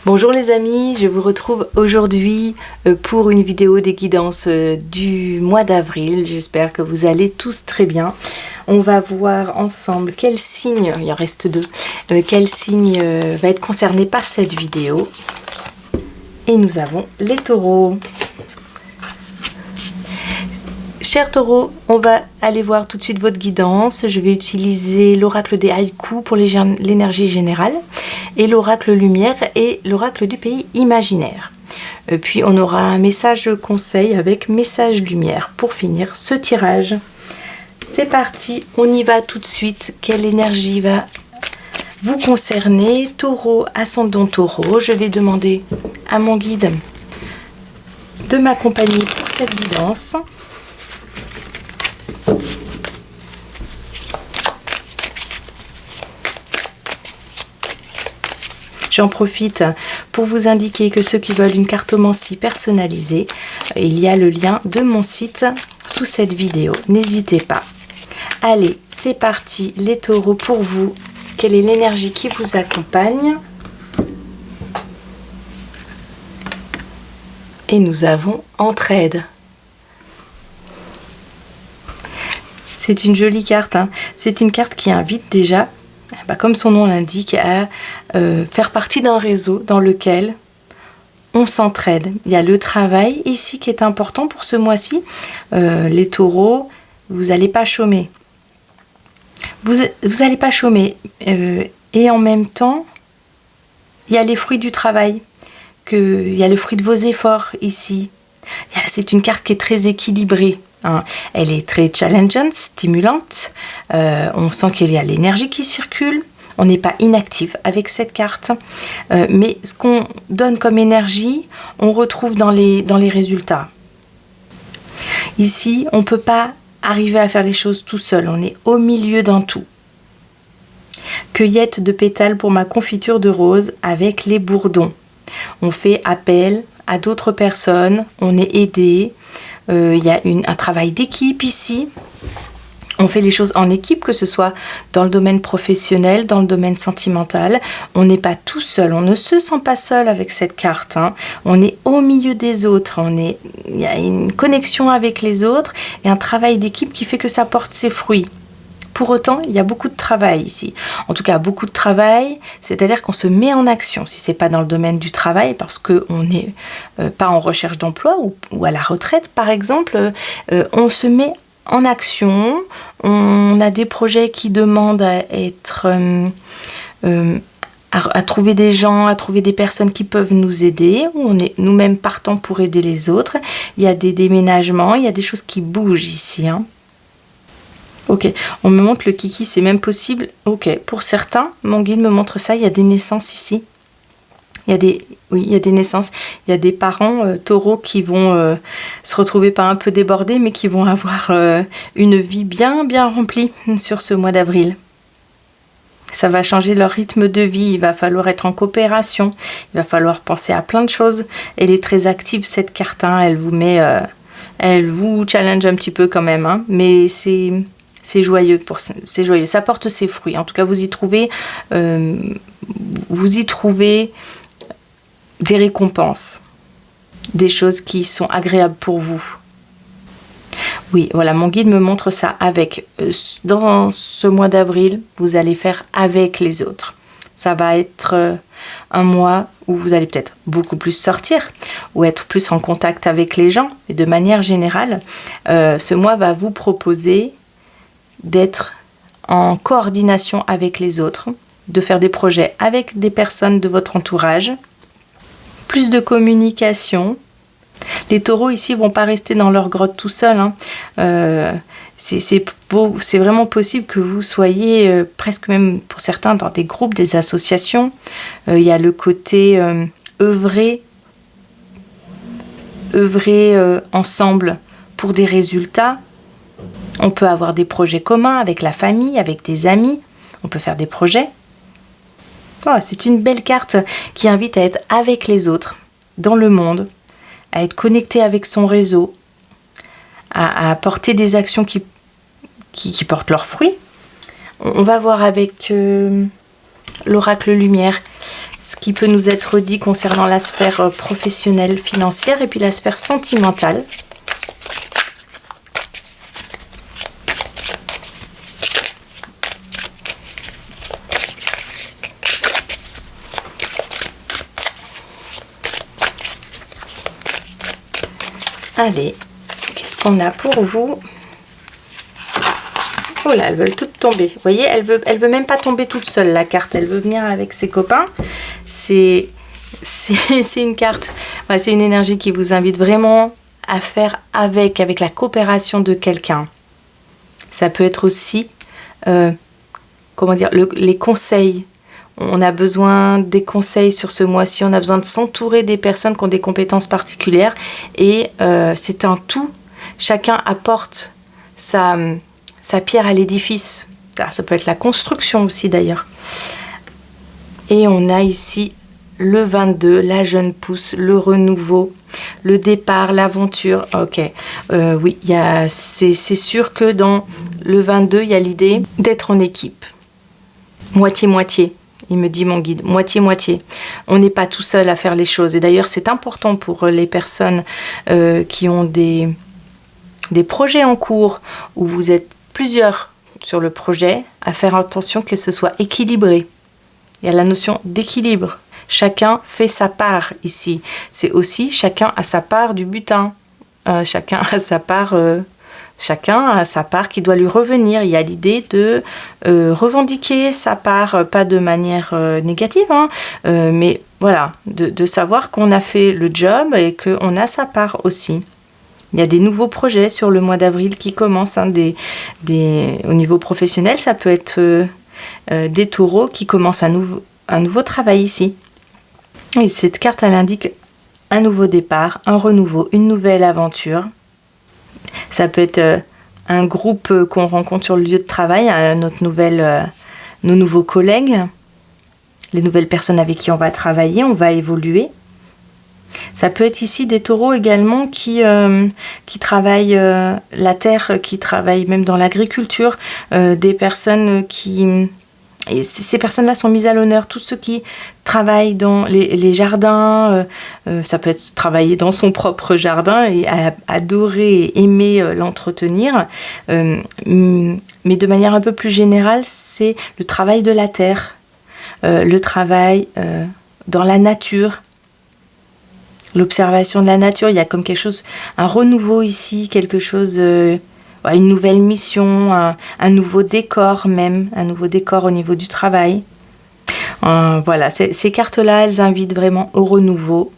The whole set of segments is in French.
Bonjour les amis, je vous retrouve aujourd'hui pour une vidéo des guidances du mois d'avril. J'espère que vous allez tous très bien. On va voir ensemble quel signe, il en reste deux, quel signe va être concerné par cette vidéo. Et nous avons les taureaux. Chers taureaux, on va aller voir tout de suite votre guidance. Je vais utiliser l'oracle des haïkus pour l'énergie générale et l'oracle lumière et l'oracle du pays imaginaire. Puis on aura un message conseil avec message lumière pour finir ce tirage. C'est parti, on y va tout de suite. Quelle énergie va vous concerner? Taureau, ascendant taureau. Je vais demander à mon guide de m'accompagner pour cette guidance. J'en profite pour vous indiquer que ceux qui veulent une cartomancie personnalisée, il y a le lien de mon site sous cette vidéo. N'hésitez pas. Allez, c'est parti les taureaux pour vous. Quelle est l'énergie qui vous accompagne? Et nous avons entraide. C'est une jolie carte, hein. C'est une carte qui invite déjà, comme son nom l'indique, à faire partie d'un réseau dans lequel on s'entraide. Il y a le travail ici qui est important pour ce mois-ci. Les taureaux, vous n'allez pas chômer. Vous n'allez pas chômer. Et en même temps, il y a les fruits du travail. Il y a le fruit de vos efforts ici. C'est une carte qui est très équilibrée. Elle est très challengeante, stimulante. On sent qu'il y a l'énergie qui circule. On n'est pas inactif avec cette carte. Mais ce qu'on donne comme énergie, on retrouve dans les résultats. Ici, on ne peut pas arriver à faire les choses tout seul. On est au milieu d'un tout. Cueillette de pétales pour ma confiture de rose avec les bourdons. On fait appel à d'autres personnes. On est aidé. Il y a un travail d'équipe ici. On fait les choses en équipe, que ce soit dans le domaine professionnel, dans le domaine sentimental. On n'est pas tout seul, on ne se sent pas seul avec cette carte. On est au milieu des autres, il y a une connexion avec les autres et un travail d'équipe qui fait que ça porte ses fruits. Pour autant, il y a beaucoup de travail ici. En tout cas, beaucoup de travail, c'est-à-dire qu'on se met en action. Si ce n'est pas dans le domaine du travail, parce qu'on n'est pas en recherche d'emploi ou à la retraite, par exemple, on se met en action. On a des projets qui demandent à être... à trouver des gens, à trouver des personnes qui peuvent nous aider. On est nous-mêmes partants pour aider les autres. Il y a des déménagements, il y a des choses qui bougent ici, Ok, on me montre le kiki, c'est même possible. Ok, pour certains, mon guide me montre ça, il y a des naissances ici. Il y a des naissances. Il y a des parents taureaux qui vont se retrouver pas un peu débordés, mais qui vont avoir une vie bien remplie sur ce mois d'avril. Ça va changer leur rythme de vie, il va falloir être en coopération, il va falloir penser à plein de choses. Elle est très active cette carte, elle vous challenge un petit peu quand même, mais c'est joyeux, c'est joyeux, ça porte ses fruits. En tout cas, vous y trouvez des récompenses, des choses qui sont agréables pour vous. Oui, voilà, mon guide me montre ça avec, dans ce mois d'avril, vous allez faire avec les autres. Ça va être un mois où vous allez peut-être beaucoup plus sortir ou être plus en contact avec les gens. Et de manière générale, ce mois va vous proposer d'être en coordination avec les autres, de faire des projets avec des personnes de votre entourage, plus de communication. Les taureaux ici vont pas rester dans leur grotte tout seuls. C'est vraiment possible que vous soyez presque même pour certains dans des groupes, des associations. Il y a le côté œuvrer ensemble pour des résultats. On peut avoir des projets communs avec la famille, avec des amis. On peut faire des projets. Oh, c'est une belle carte qui invite à être avec les autres, dans le monde, à être connecté avec son réseau, à porter des actions qui portent leurs fruits. On va voir avec l'oracle lumière ce qui peut nous être dit concernant la sphère professionnelle, financière et puis la sphère sentimentale. Allez, qu'est-ce qu'on a pour vous? Oh là, elles veulent toutes tomber. Vous voyez, elle veut même pas tomber toute seule, la carte. Elle veut venir avec ses copains. C'est une carte, ouais, c'est une énergie qui vous invite vraiment à faire avec la coopération de quelqu'un. Ça peut être aussi, comment dire, les conseils. On a besoin des conseils sur ce mois-ci, on a besoin de s'entourer des personnes qui ont des compétences particulières et c'est un tout. Chacun apporte sa pierre à l'édifice. Ça peut être la construction aussi d'ailleurs. Et on a ici le 22, la jeune pousse, le renouveau, le départ, l'aventure. Ok, oui, c'est sûr que dans le 22, il y a l'idée d'être en équipe. Moitié-moitié. Il me dit mon guide, moitié-moitié. On n'est pas tout seul à faire les choses. Et d'ailleurs, c'est important pour les personnes qui ont des projets en cours où vous êtes plusieurs sur le projet, à faire attention que ce soit équilibré. Il y a la notion d'équilibre. Chacun fait sa part ici. C'est aussi chacun a sa part du butin. Chacun a sa part... Chacun a sa part qui doit lui revenir. Il y a l'idée de revendiquer sa part, pas de manière négative, hein, mais voilà, de savoir qu'on a fait le job et qu'on a sa part aussi. Il y a des nouveaux projets sur le mois d'avril qui commencent, hein, au niveau professionnel. Ça peut être des taureaux qui commencent un nouveau travail ici. Et cette carte, elle indique un nouveau départ, un renouveau, une nouvelle aventure. Ça peut être un groupe qu'on rencontre sur le lieu de travail, nos nouveaux collègues, les nouvelles personnes avec qui on va travailler, on va évoluer. Ça peut être ici des taureaux également qui travaillent la terre, qui travaillent même dans l'agriculture, des personnes qui... Et ces personnes-là sont mises à l'honneur, tous ceux qui travaillent dans les jardins, ça peut être travailler dans son propre jardin et adorer et aimer l'entretenir, mais de manière un peu plus générale, c'est le travail de la terre, le travail dans la nature, l'observation de la nature. Il y a comme quelque chose, un renouveau ici, quelque chose... une nouvelle mission, un nouveau décor même, un nouveau décor au niveau du travail. Voilà, ces cartes-là, elles invitent vraiment au renouveau,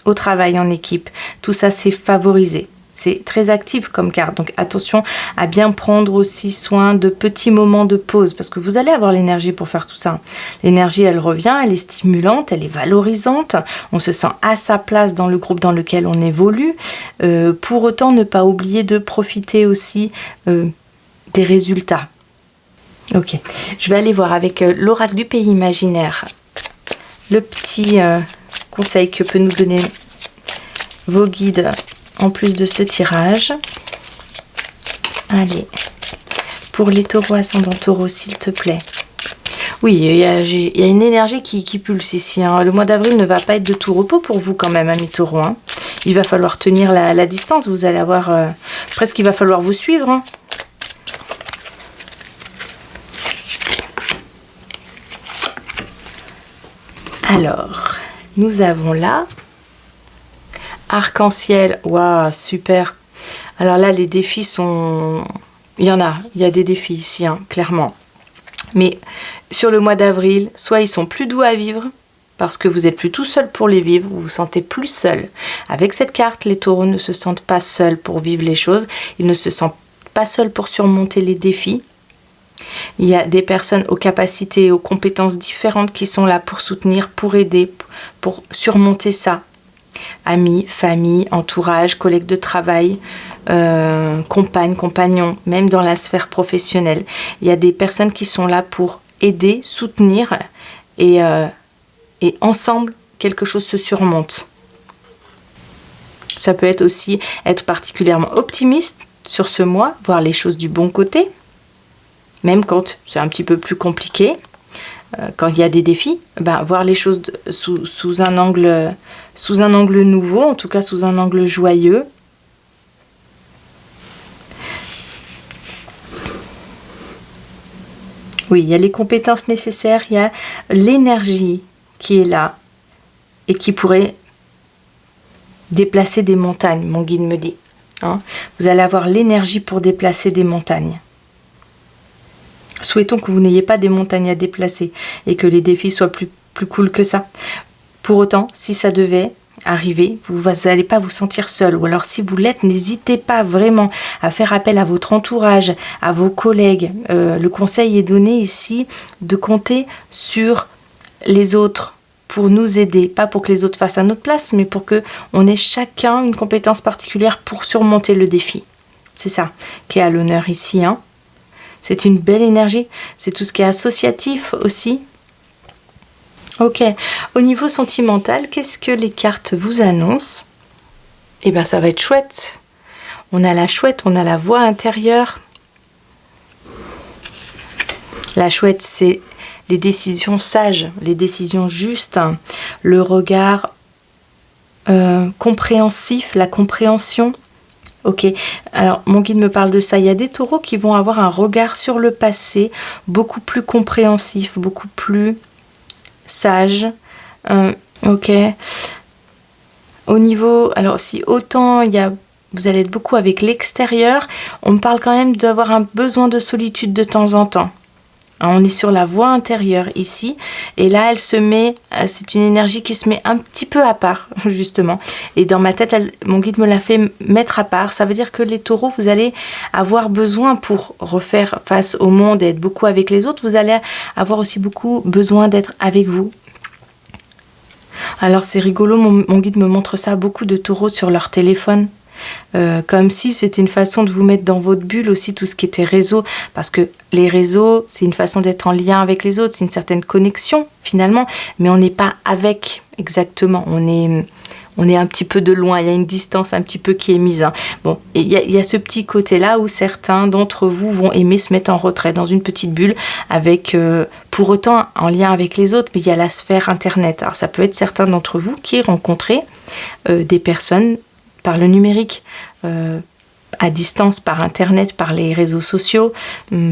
au travail en équipe. Tout ça, c'est favorisé. C'est très actif comme carte. Donc attention à bien prendre aussi soin de petits moments de pause parce que vous allez avoir l'énergie pour faire tout ça. L'énergie, elle revient, elle est stimulante, elle est valorisante. On se sent à sa place dans le groupe dans lequel on évolue. Pour autant, ne pas oublier de profiter aussi des résultats. Ok, je vais aller voir avec l'oracle du pays imaginaire le petit conseil que peut nous donner vos guides en plus de ce tirage. Allez, pour les taureaux ascendant taureau, s'il te plaît. Oui, il y a une énergie qui pulse ici. Hein. Le mois d'avril ne va pas être de tout repos pour vous quand même, amis taureaux. Hein. Il va falloir tenir la distance. Vous allez avoir... presque il va falloir vous suivre. Hein. Alors, nous avons là... Arc-en-ciel, waouh, super. Alors là, les défis sont... il y a des défis ici, hein, clairement. Mais sur le mois d'avril, soit ils sont plus doux à vivre, parce que vous êtes plus tout seul pour les vivre, vous vous sentez plus seul. Avec cette carte, les taureaux ne se sentent pas seuls pour vivre les choses, ils ne se sentent pas seuls pour surmonter les défis. Il y a des personnes aux capacités et aux compétences différentes qui sont là pour soutenir, pour aider, pour surmonter ça. Amis, famille, entourage, collègues de travail, compagnes, compagnons, même dans la sphère professionnelle. Il y a des personnes qui sont là pour aider, soutenir et ensemble, quelque chose se surmonte. Ça peut être aussi être particulièrement optimiste sur ce mois, voir les choses du bon côté, même quand c'est un petit peu plus compliqué. quand il y a des défis, voir les choses sous un angle nouveau, en tout cas sous un angle joyeux. Oui, il y a les compétences nécessaires, il y a l'énergie qui est là et qui pourrait déplacer des montagnes, mon guide me dit. Hein. Vous allez avoir l'énergie pour déplacer des montagnes. Souhaitons que vous n'ayez pas des montagnes à déplacer et que les défis soient plus cool que ça. Pour autant, si ça devait arriver, vous n'allez pas vous sentir seul. Ou alors si vous l'êtes, n'hésitez pas vraiment à faire appel à votre entourage, à vos collègues. Le conseil est donné ici de compter sur les autres pour nous aider, pas pour que les autres fassent à notre place, mais pour que on ait chacun une compétence particulière pour surmonter le défi. C'est ça qui est à l'honneur ici. Hein. C'est une belle énergie. C'est tout ce qui est associatif aussi. Ok. Au niveau sentimental, qu'est-ce que les cartes vous annoncent? Eh bien, ça va être chouette. On a la chouette, on a la voix intérieure. La chouette, c'est les décisions sages, les décisions justes, le regard compréhensif, la compréhension. Ok, alors mon guide me parle de ça. Il y a des taureaux qui vont avoir un regard sur le passé beaucoup plus compréhensif, beaucoup plus sage. Ok. Au niveau, alors si autant vous allez être beaucoup avec l'extérieur, on me parle quand même d'avoir un besoin de solitude de temps en temps. On est sur la voie intérieure ici, et là elle se met, c'est une énergie qui se met un petit peu à part justement, et dans ma tête mon guide me l'a fait mettre à part. Ça veut dire que les taureaux, vous allez avoir besoin pour refaire face au monde et être beaucoup avec les autres, vous allez avoir aussi beaucoup besoin d'être avec vous. Alors c'est rigolo, mon guide me montre ça, beaucoup de taureaux sur leur téléphone. Comme si c'était une façon de vous mettre dans votre bulle aussi, tout ce qui était réseau, parce que les réseaux, c'est une façon d'être en lien avec les autres, c'est une certaine connexion finalement, mais on n'est pas avec exactement, on est un petit peu de loin, il y a une distance un petit peu qui est mise. Hein. Bon, il y a ce petit côté-là où certains d'entre vous vont aimer se mettre en retrait dans une petite bulle, avec pour autant en lien avec les autres, mais il y a la sphère internet. Alors ça peut être certains d'entre vous qui rencontrez des personnes par le numérique, à distance, par internet, par les réseaux sociaux,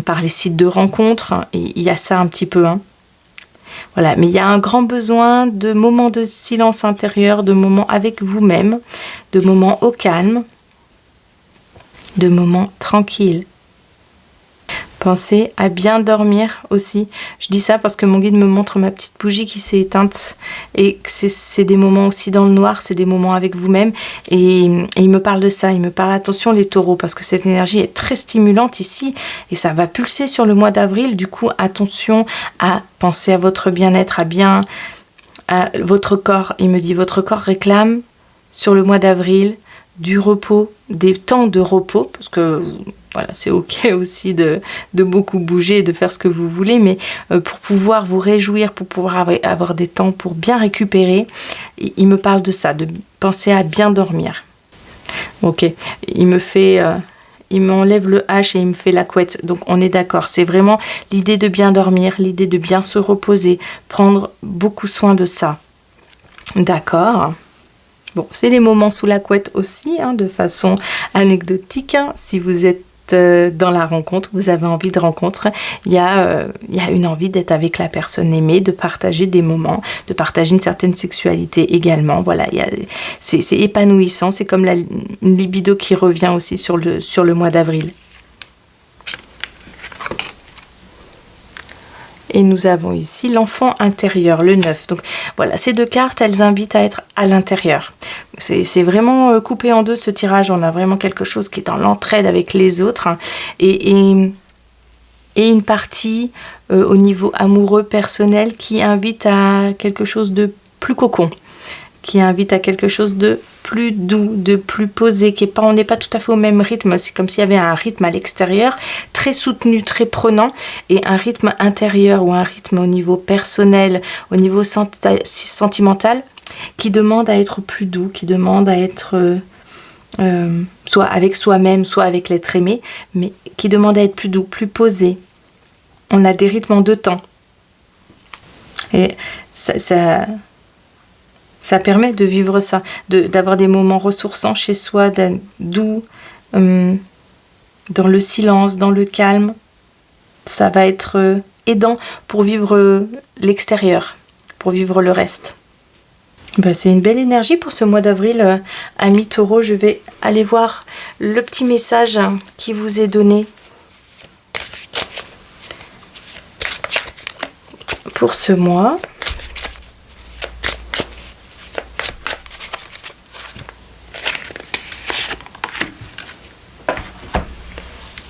par les sites de rencontres, et il y a ça un petit peu. Hein. Voilà, mais il y a un grand besoin de moments de silence intérieur, de moments avec vous-même, de moments au calme, de moments tranquilles. Pensez à bien dormir aussi. Je dis ça parce que mon guide me montre ma petite bougie qui s'est éteinte, et que c'est des moments aussi dans le noir, c'est des moments avec vous-même, et il me parle de ça, il me parle attention les taureaux, parce que cette énergie est très stimulante ici et ça va pulser sur le mois d'avril. Du coup attention à penser à votre bien-être, à votre corps. Il me dit votre corps réclame sur le mois d'avril du repos, des temps de repos, parce que voilà, c'est ok aussi de beaucoup bouger et de faire ce que vous voulez, mais pour pouvoir vous réjouir, pour pouvoir avoir des temps pour bien récupérer, il me parle de ça, de penser à bien dormir. Ok, il m'enlève le H et il me fait la couette, donc on est d'accord, c'est vraiment l'idée de bien dormir, l'idée de bien se reposer, prendre beaucoup soin de ça. D'accord. Bon, c'est les moments sous la couette aussi, hein, de façon anecdotique, hein, si vous êtes dans la rencontre, vous avez envie de rencontre, il y a une envie d'être avec la personne aimée, de partager des moments, de partager une certaine sexualité également. Voilà, c'est épanouissant, c'est comme une libido qui revient aussi sur le mois d'avril. Et nous avons ici l'enfant intérieur, le 9. Donc voilà, ces deux cartes, elles invitent à être à l'intérieur. C'est vraiment coupé en deux ce tirage. On a vraiment quelque chose qui est dans l'entraide avec les autres. Hein, et une partie au niveau amoureux, personnel, qui invite à quelque chose de plus cocon. Qui invite à quelque chose de plus doux, de plus posé, on n'est pas tout à fait au même rythme, c'est comme s'il y avait un rythme à l'extérieur, très soutenu, très prenant, et un rythme intérieur ou un rythme au niveau personnel, au niveau sentimental, qui demande à être plus doux, qui demande à être soit avec soi-même, soit avec l'être aimé, mais qui demande à être plus doux, plus posé. On a des rythmes en deux temps. Et ça permet de vivre ça, d'avoir des moments ressourçants chez soi, doux, dans le silence, dans le calme. Ça va être aidant pour vivre l'extérieur, pour vivre le reste. Ben, c'est une belle énergie pour ce mois d'avril, amis taureaux. Je vais aller voir le petit message qui vous est donné pour ce mois.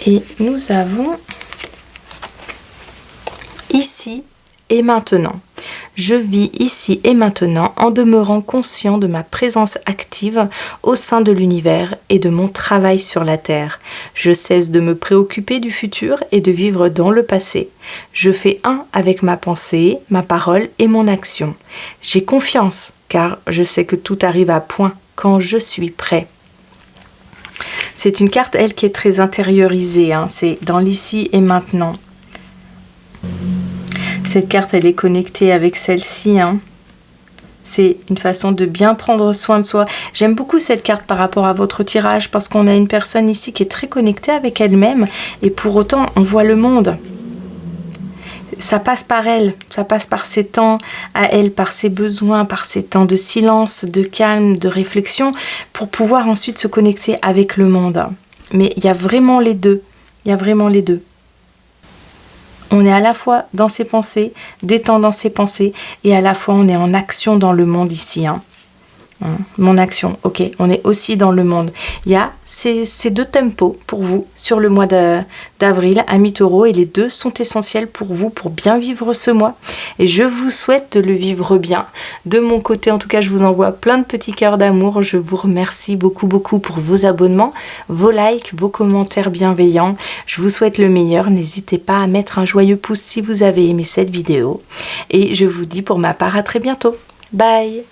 Et nous avons ici et maintenant. Je vis ici et maintenant en demeurant conscient de ma présence active au sein de l'univers et de mon travail sur la Terre. Je cesse de me préoccuper du futur et de vivre dans le passé. Je fais un avec ma pensée, ma parole et mon action. J'ai confiance car je sais que tout arrive à point quand je suis prêt. C'est une carte, elle, qui est très intériorisée, hein. C'est dans l'ici et maintenant. Cette carte, elle est connectée avec celle-ci, hein. C'est une façon de bien prendre soin de soi. J'aime beaucoup cette carte par rapport à votre tirage parce qu'on a une personne ici qui est très connectée avec elle-même et pour autant, on voit le monde. Ça passe par elle, ça passe par ses temps à elle, par ses besoins, par ses temps de silence, de calme, de réflexion, pour pouvoir ensuite se connecter avec le monde. Mais il y a vraiment les deux, il y a vraiment les deux. On est à la fois dans ses pensées, détendant ses pensées, et à la fois on est en action dans le monde ici, hein. Mon action, ok, on est aussi dans le monde. Il y a ces deux tempos pour vous sur le mois d'avril, amis taureaux, et les deux sont essentiels pour vous, pour bien vivre ce mois. Et je vous souhaite de le vivre bien. De mon côté, en tout cas, je vous envoie plein de petits cœurs d'amour. Je vous remercie beaucoup, beaucoup pour vos abonnements, vos likes, vos commentaires bienveillants. Je vous souhaite le meilleur. N'hésitez pas à mettre un joyeux pouce si vous avez aimé cette vidéo. Et je vous dis pour ma part à très bientôt. Bye!